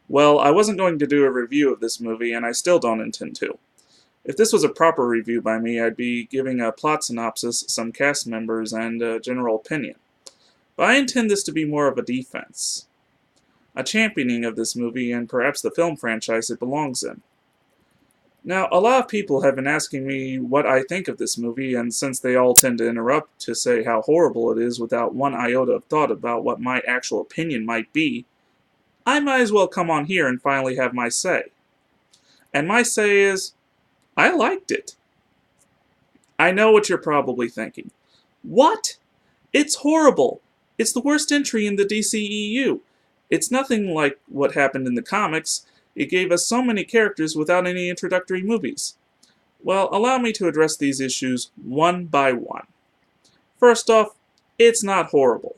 Well, I wasn't going to do a review of this movie, and I still don't intend to. If this was a proper review by me, I'd be giving a plot synopsis, some cast members, and a general opinion. But I intend this to be more of a defense, a championing of this movie and perhaps the film franchise it belongs in. Now, a lot of people have been asking me what I think of this movie, and since they all tend to interrupt to say how horrible it is without one iota of thought about what my actual opinion might be, I might as well come on here and finally have my say. And my say is, I liked it. I know what you're probably thinking. What? It's horrible. It's the worst entry in the DCEU. It's nothing like what happened in the comics. It gave us so many characters without any introductory movies. Well, allow me to address these issues one by one. First off, it's not horrible.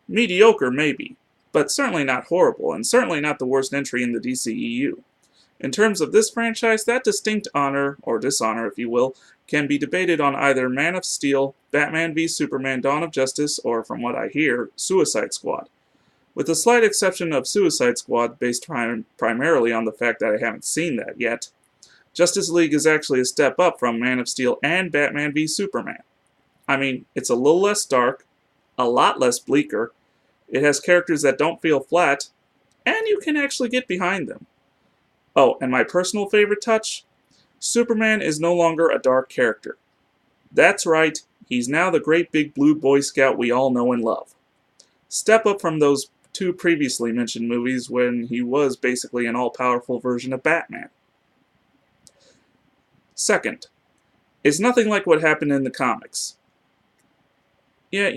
Mediocre, maybe, but certainly not horrible, and certainly not the worst entry in the DCEU. In terms of this franchise, that distinct honor, or dishonor if you will, can be debated on either Man of Steel, Batman v Superman Dawn of Justice, or, from what I hear, Suicide Squad. With the slight exception of Suicide Squad, based primarily on the fact that I haven't seen that yet, Justice League is actually a step up from Man of Steel and Batman v Superman. I mean, it's a little less dark, a lot less bleaker, it has characters that don't feel flat, and you can actually get behind them. Oh, and my personal favorite touch? Superman is no longer a dark character. That's right, he's now the great big blue Boy Scout we all know and love. Step up from those two previously mentioned movies when he was basically an all-powerful version of Batman. Second, it's nothing like what happened in the comics. Yeah,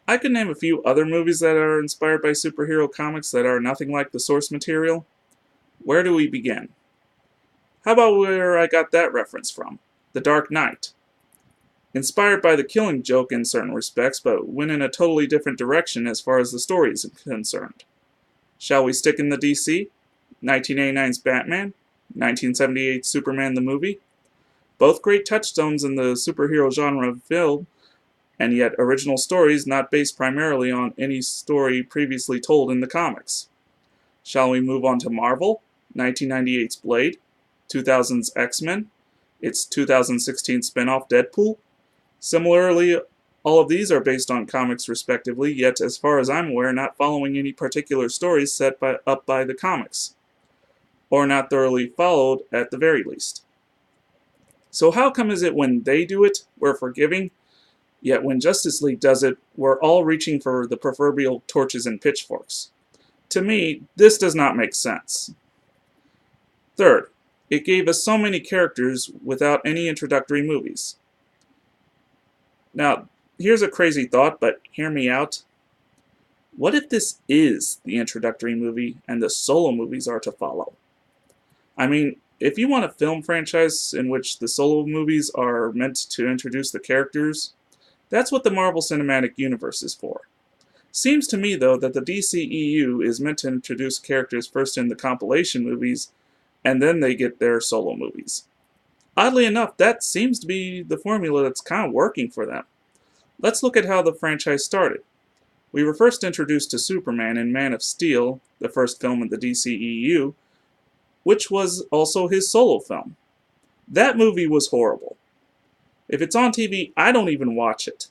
I could name a few other movies that are inspired by superhero comics that are nothing like the source material. Where do we begin? How about where I got that reference from? The Dark Knight. Inspired by the Killing Joke in certain respects, but went in a totally different direction as far as the story is concerned. Shall we stick in the DC? 1989's Batman, 1978's Superman the movie. Both great touchstones in the superhero genre film, and yet original stories not based primarily on any story previously told in the comics. Shall we move on to Marvel? 1998's Blade, 2000's X-Men, its 2016 spin-off Deadpool. Similarly, all of these are based on comics respectively, yet as far as I'm aware, not following any particular stories set up by the comics, or not thoroughly followed at the very least. So how come is it when they do it, we're forgiving, yet when Justice League does it, we're all reaching for the proverbial torches and pitchforks? To me, this does not make sense. Third, it gave us so many characters without any introductory movies. Now, here's a crazy thought, but hear me out. What if this is the introductory movie and the solo movies are to follow? I mean, if you want a film franchise in which the solo movies are meant to introduce the characters, that's what the Marvel Cinematic Universe is for. Seems to me, though, that the DCEU is meant to introduce characters first in the compilation movies, and then they get their solo movies. Oddly enough, that seems to be the formula that's kind of working for them. Let's look at how the franchise started. We were first introduced to Superman in Man of Steel, the first film in the DCEU, which was also his solo film. That movie was horrible. If it's on TV, I don't even watch it.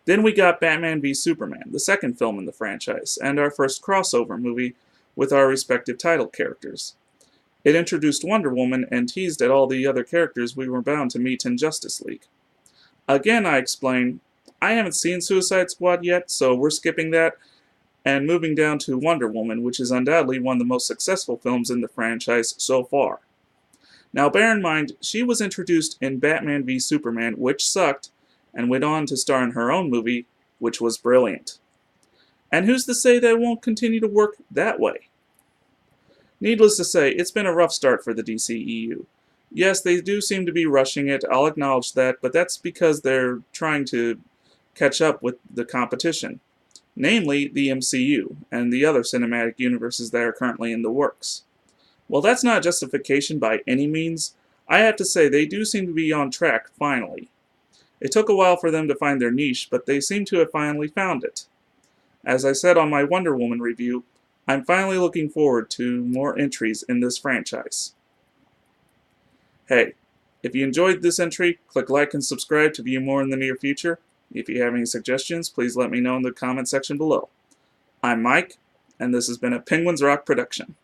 Then we got Batman v Superman, the second film in the franchise, and our first crossover movie with our respective title characters. It introduced Wonder Woman and teased at all the other characters we were bound to meet in Justice League. Again, I explain, I haven't seen Suicide Squad yet, so we're skipping that, and moving down to Wonder Woman, which is undoubtedly one of the most successful films in the franchise so far. Now bear in mind, she was introduced in Batman v Superman, which sucked, and went on to star in her own movie, which was brilliant. And who's to say that it won't continue to work that way? Needless to say, it's been a rough start for the DCEU. Yes, they do seem to be rushing it, I'll acknowledge that, but that's because they're trying to catch up with the competition, namely the MCU and the other cinematic universes that are currently in the works. While that's not justification by any means, I have to say they do seem to be on track, finally. It took a while for them to find their niche, but they seem to have finally found it. As I said on my Wonder Woman review, I'm finally looking forward to more entries in this franchise. Hey, if you enjoyed this entry, click like and subscribe to view more in the near future. If you have any suggestions, please let me know in the comment section below. I'm Mike, and this has been a Penguins Rock production.